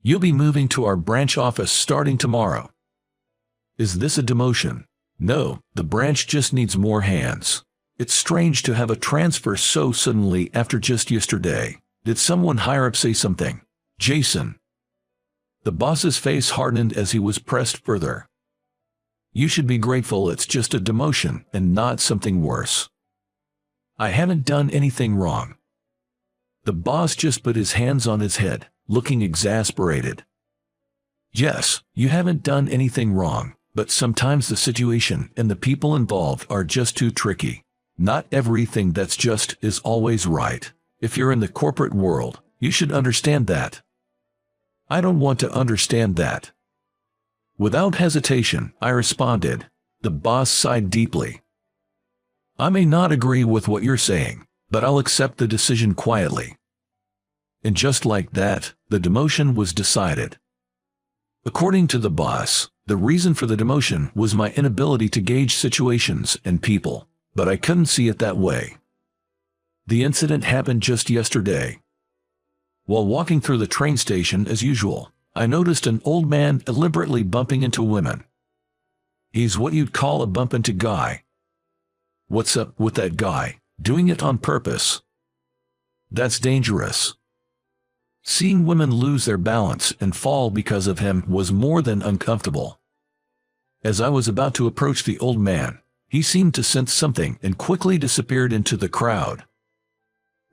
You'll be moving to our branch office starting tomorrow. Is this a demotion? No, the branch just needs more hands. It's strange to have a transfer so suddenly after just yesterday. Did someone higher up say something? Jason. The boss's face hardened as he was pressed further. You should be grateful it's just a demotion and not something worse. I haven't done anything wrong. The boss just put his hands on his head, looking exasperated. Yes, you haven't done anything wrong, but sometimes the situation and the people involved are just too tricky. Not everything that's just is always right. If you're in the corporate world, you should understand that. I don't want to understand that. Without hesitation, I responded. The boss sighed deeply. I may not agree with what you're saying, but I'll accept the decision quietly. And just like that, the demotion was decided. According to the boss, the reason for the demotion was my inability to gauge situations and people, but I couldn't see it that way. The incident happened just yesterday. While walking through the train station as usual, I noticed an old man deliberately bumping into women. He's what you'd call a bump into guy. What's up with that guy? Doing it on purpose? That's dangerous. Seeing women lose their balance and fall because of him was more than uncomfortable. As I was about to approach the old man, he seemed to sense something and quickly disappeared into the crowd.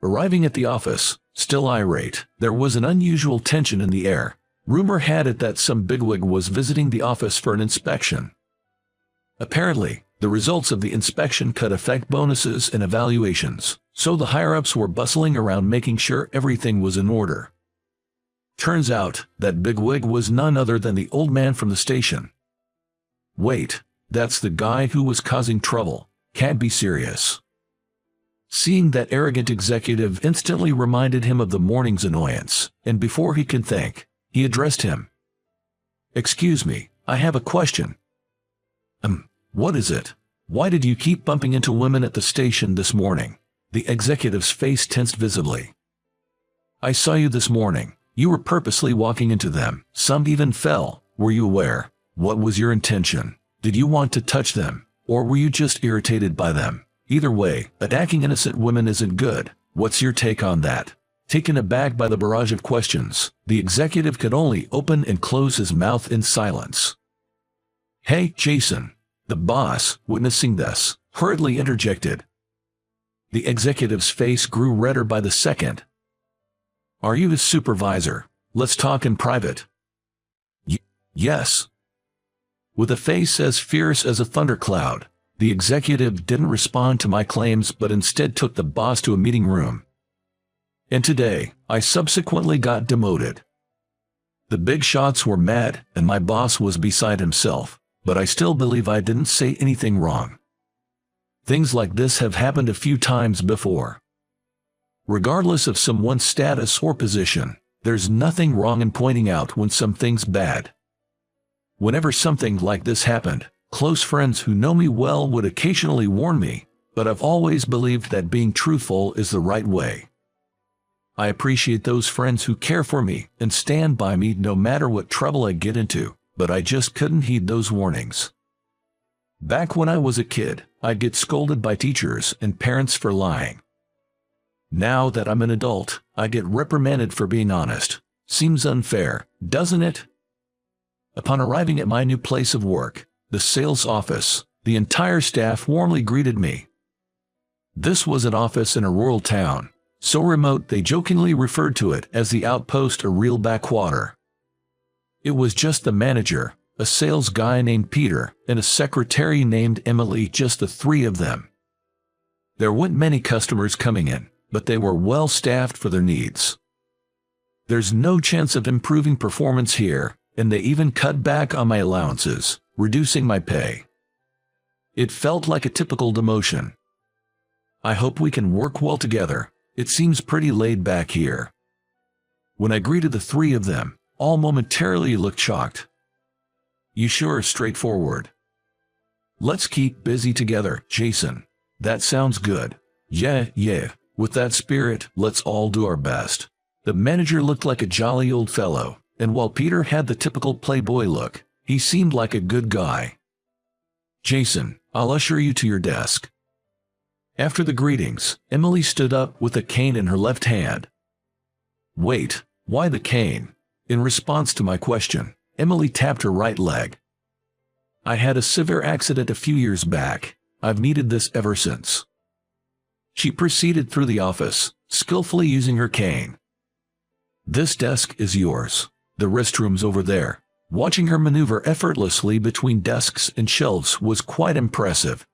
Arriving at the office, still irate, there was an unusual tension in the air. Rumor had it that some bigwig was visiting the office for an inspection. Apparently, the results of the inspection could affect bonuses and evaluations, so the higher-ups were bustling around making sure everything was in order. Turns out, that bigwig was none other than the old man from the station. Wait, that's the guy who was causing trouble. Can't be serious. Seeing that arrogant executive instantly reminded him of the morning's annoyance, and before he could think, he addressed him. Excuse me, I have a question. What is it? Why did you keep bumping into women at the station this morning? The executive's face tensed visibly. I saw you this morning. You were purposely walking into them. Some even fell. Were you aware? What was your intention? Did you want to touch them? Or were you just irritated by them? Either way, attacking innocent women isn't good. What's your take on that? Taken aback by the barrage of questions, the executive could only open and close his mouth in silence. Hey, Jason. The boss, witnessing this, hurriedly interjected. The executive's face grew redder by the second. Are you his supervisor? Let's talk in private. Yes. With a face as fierce as a thundercloud, the executive didn't respond to my claims but instead took the boss to a meeting room. And today, I subsequently got demoted. The big shots were mad and my boss was beside himself, but I still believe I didn't say anything wrong. Things like this have happened a few times before. Regardless of someone's status or position, there's nothing wrong in pointing out when something's bad. Whenever something like this happened, close friends who know me well would occasionally warn me, but I've always believed that being truthful is the right way. I appreciate those friends who care for me and stand by me no matter what trouble I get into, but I just couldn't heed those warnings. Back when I was a kid, I'd get scolded by teachers and parents for lying. Now that I'm an adult, I get reprimanded for being honest. Seems unfair, doesn't it? Upon arriving at my new place of work, the sales office, the entire staff warmly greeted me. This was an office in a rural town, so remote they jokingly referred to it as the outpost, a real backwater. It was just the manager, a sales guy named Peter, and a secretary named Emily, just the three of them. There weren't many customers coming in, but they were well staffed for their needs. There's no chance of improving performance here, and they even cut back on my allowances, reducing my pay. It felt like a typical demotion. I hope we can work well together. It seems pretty laid back here. When I greeted the three of them, all momentarily looked shocked. You sure are straightforward. Let's keep busy together, Jason. That sounds good. Yeah. With that spirit, let's all do our best. The manager looked like a jolly old fellow, and while Peter had the typical playboy look, he seemed like a good guy. "Jason, I'll usher you to your desk." After the greetings, Emily stood up with a cane in her left hand. "Wait, why the cane?" In response to my question, Emily tapped her right leg. "I had a severe accident a few years back. I've needed this ever since." She proceeded through the office, skillfully using her cane. "This desk is yours. The restroom's over there." Watching her maneuver effortlessly between desks and shelves was quite impressive.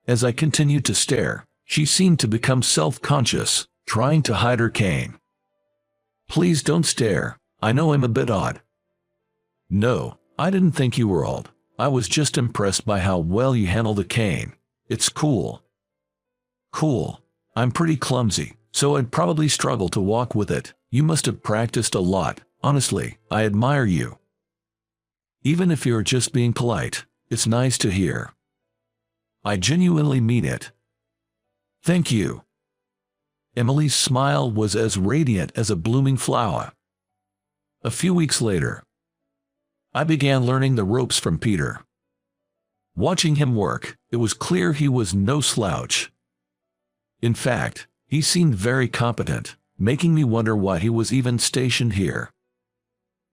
As I continued to stare, she seemed to become self-conscious, trying to hide her cane. "Please don't stare. I know I'm a bit odd." "No, I didn't think you were odd. I was just impressed by how well you handle the cane. It's cool." "Cool. I'm pretty clumsy, so I'd probably struggle to walk with it. You must have practiced a lot. Honestly, I admire you." "Even if you're just being polite, it's nice to hear." "I genuinely mean it." "Thank you." Emily's smile was as radiant as a blooming flower. A few weeks later, I began learning the ropes from Peter. Watching him work, it was clear he was no slouch. In fact, he seemed very competent, making me wonder why he was even stationed here.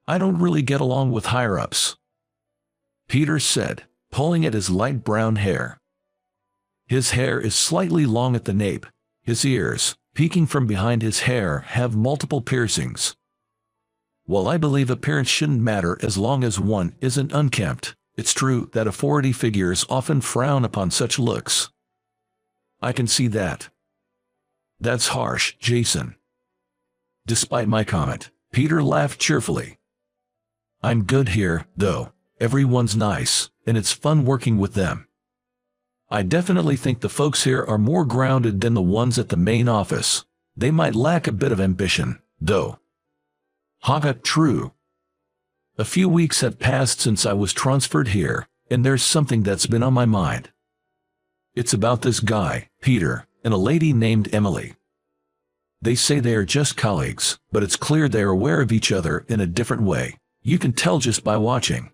"I don't really get along with higher-ups," Peter said, pulling at his light brown hair. His hair is slightly long at the nape. His ears, peeking from behind his hair, have multiple piercings. While I believe appearance shouldn't matter as long as one isn't unkempt, it's true that authority figures often frown upon such looks. "I can see that." "That's harsh, Jason." Despite my comment, Peter laughed cheerfully. "I'm good here, though. Everyone's nice, and it's fun working with them. I definitely think the folks here are more grounded than the ones at the main office. They might lack a bit of ambition, though." Haha, true. A few weeks have passed since I was transferred here, and there's something that's been on my mind. It's about this guy, Peter, and a lady named Emily. They say they are just colleagues, but it's clear they are aware of each other in a different way. You can tell just by watching.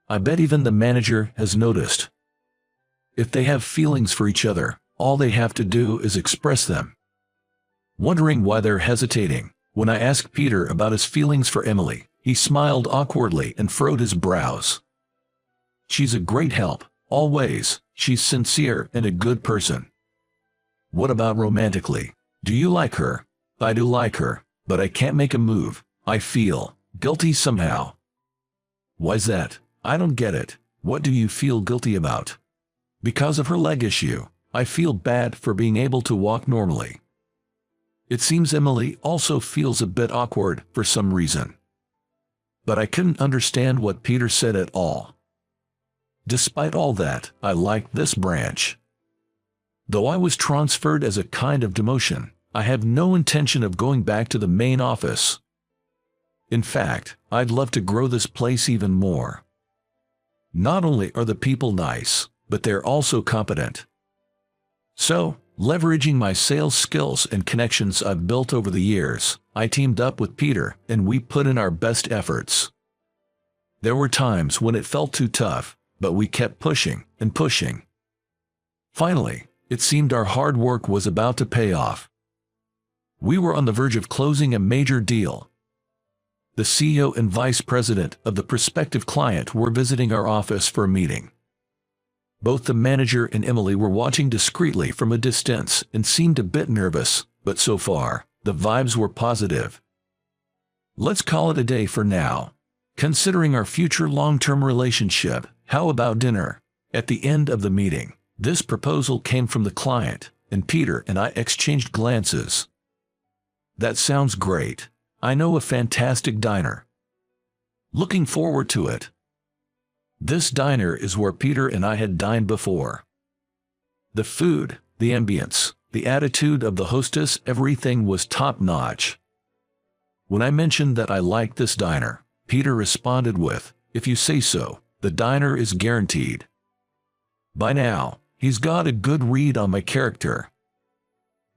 I bet even the manager has noticed. If they have feelings for each other, all they have to do is express them. Wondering why they're hesitating, when I asked Peter about his feelings for Emily, he smiled awkwardly and furrowed his brows. "She's a great help, always. She's sincere and a good person." "What about romantically? Do you like her?" "I do like her, but I can't make a move. I feel guilty somehow." "Why's that? I don't get it. What do you feel guilty about?" "Because of her leg issue. I feel bad for being able to walk normally." It seems Emily also feels a bit awkward for some reason. But I couldn't understand what Peter said at all. Despite all that, I liked this branch. Though I was transferred as a kind of demotion, I have no intention of going back to the main office. In fact, I'd love to grow this place even more. Not only are the people nice, but they're also competent. So, leveraging my sales skills and connections I've built over the years, I teamed up with Peter and we put in our best efforts. There were times when it felt too tough, but we kept pushing and pushing. Finally, it seemed our hard work was about to pay off. We were on the verge of closing a major deal. The CEO and vice president of the prospective client were visiting our office for a meeting. Both the manager and Emily were watching discreetly from a distance and seemed a bit nervous, but so far, the vibes were positive. "Let's call it a day for now. Considering our future long-term relationship, how about dinner?" At the end of the meeting, this proposal came from the client, and Peter and I exchanged glances. "That sounds great. I know a fantastic diner." "Looking forward to it." This diner is where Peter and I had dined before. The food, the ambience, the attitude of the hostess, everything was top-notch. When I mentioned that I liked this diner, Peter responded with, "If you say so, the diner is guaranteed." By now, he's got a good read on my character.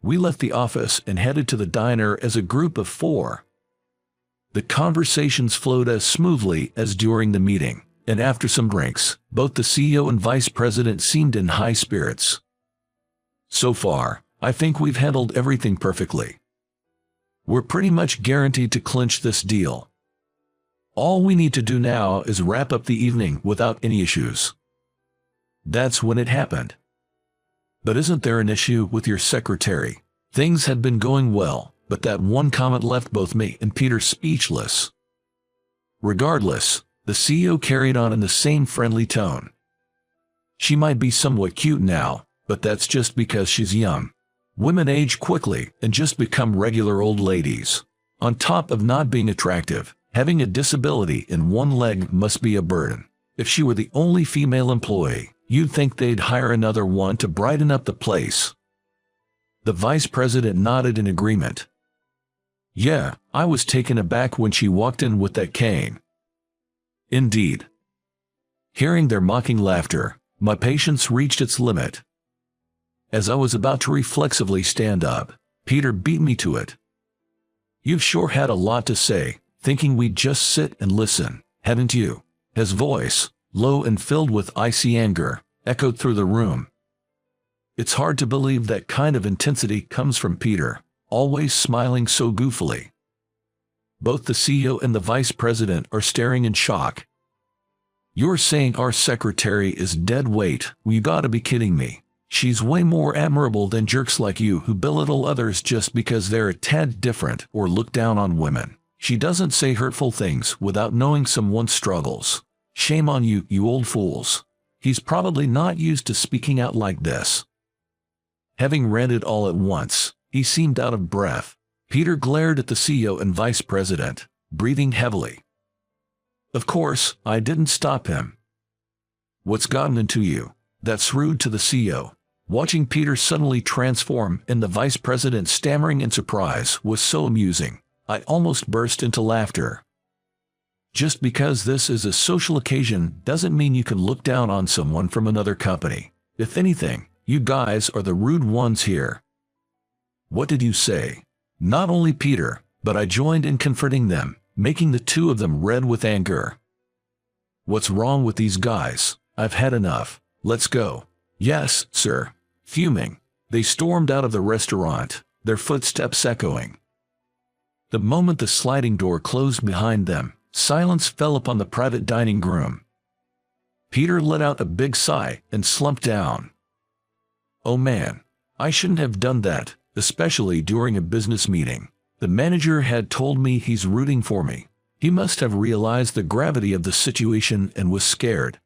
We left the office and headed to the diner as a group of 4. The conversations flowed as smoothly as during the meeting, and after some drinks, both the CEO and vice president seemed in high spirits. So far, I think we've handled everything perfectly. We're pretty much guaranteed to clinch this deal. All we need to do now is wrap up the evening without any issues. That's when it happened. But isn't there an issue with your secretary? Things had been going well, but that one comment left both me and Peter speechless. Regardless, the CEO carried on in the same friendly tone. She might be somewhat cute now, but that's just because she's young. Women age quickly and just become regular old ladies. On top of not being attractive, having a disability in one leg must be a burden. If she were the only female employee, you'd think they'd hire another one to brighten up the place. The vice president nodded in agreement. Yeah, I was taken aback when she walked in with that cane. Indeed. Hearing their mocking laughter, my patience reached its limit. As I was about to reflexively stand up, Peter beat me to it. You've sure had a lot to say, thinking we'd just sit and listen, haven't you? His voice, low and filled with icy anger, echoed through the room. It's hard to believe that kind of intensity comes from Peter, always smiling so goofily. Both the CEO and the vice president are staring in shock. You're saying our secretary is dead weight? You gotta be kidding me. She's way more admirable than jerks like you who belittle others just because they're a tad different or look down on women. She doesn't say hurtful things without knowing someone's struggles. Shame on you, you old fools. He's probably not used to speaking out like this. Having read it all at once, he seemed out of breath. Peter glared at the CEO and vice president, breathing heavily. Of course, I didn't stop him. What's gotten into you? That's rude to the CEO. Watching Peter suddenly transform and the vice president stammering in surprise was so amusing. I almost burst into laughter. Just because this is a social occasion doesn't mean you can look down on someone from another company. If anything, you guys are the rude ones here. What did you say? Not only Peter, but I joined in confronting them, making the two of them red with anger. What's wrong with these guys? I've had enough. Let's go. Yes, sir. Fuming, they stormed out of the restaurant, their footsteps echoing. The moment the sliding door closed behind them, silence fell upon the private dining room. Peter let out a big sigh and slumped down. Oh man, I shouldn't have done that, especially during a business meeting. The manager had told me he's rooting for me. He must have realized the gravity of the situation and was scared.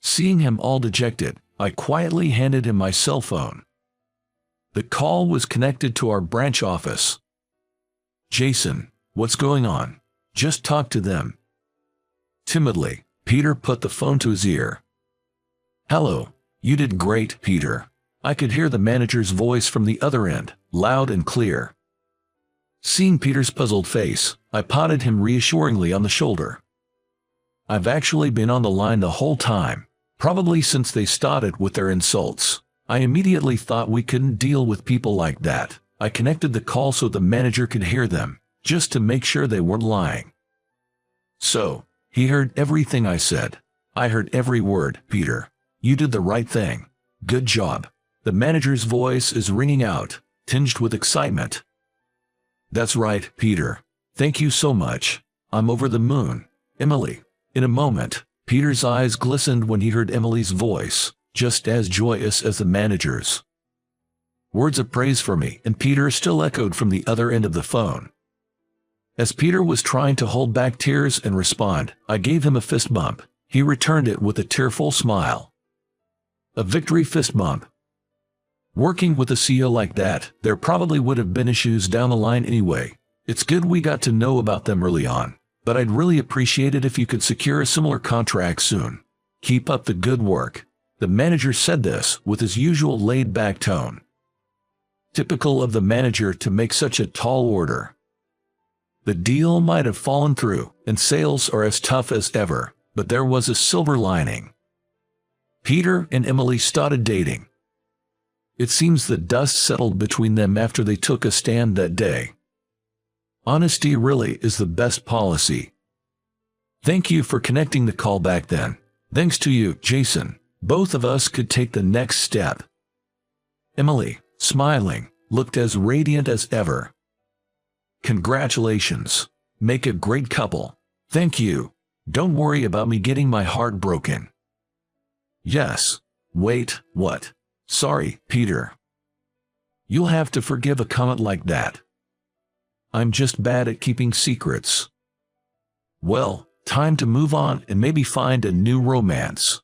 Seeing him all dejected, I quietly handed him my cell phone. The call was connected to our branch office. Jason, what's going on? Just talk to them. Timidly, Peter put the phone to his ear. Hello, you did great, Peter. I could hear the manager's voice from the other end, loud and clear. Seeing Peter's puzzled face, I patted him reassuringly on the shoulder. I've actually been on the line the whole time. Probably since they started with their insults. I immediately thought we couldn't deal with people like that. I connected the call so the manager could hear them, just to make sure they weren't lying. So, he heard everything I said. I heard every word, Peter. You did the right thing. Good job. The manager's voice is ringing out, tinged with excitement. That's right, Peter. Thank you so much. I'm over the moon. Emily. In a moment, Peter's eyes glistened when he heard Emily's voice, just as joyous as the manager's. Words of praise for me and Peter still echoed from the other end of the phone. As Peter was trying to hold back tears and respond, I gave him a fist bump. He returned it with a tearful smile. A victory fist bump. Working with a CEO like that, there probably would have been issues down the line anyway. It's good we got to know about them early on. But I'd really appreciate it if you could secure a similar contract soon. Keep up the good work. The manager said this with his usual laid-back tone. Typical of the manager to make such a tall order. The deal might have fallen through, and sales are as tough as ever, but there was a silver lining. Peter and Emily started dating. It seems the dust settled between them after they took a stand that day. Honesty really is the best policy. Thank you for connecting the call back then. Thanks to you, Jason, both of us could take the next step. Emily, smiling, looked as radiant as ever. Congratulations. Make a great couple. Thank you. Don't worry about me getting my heart broken. Yes. Wait, what? Sorry, Peter. You'll have to forgive a comment like that. I'm just bad at keeping secrets. Well, time to move on and maybe find a new romance.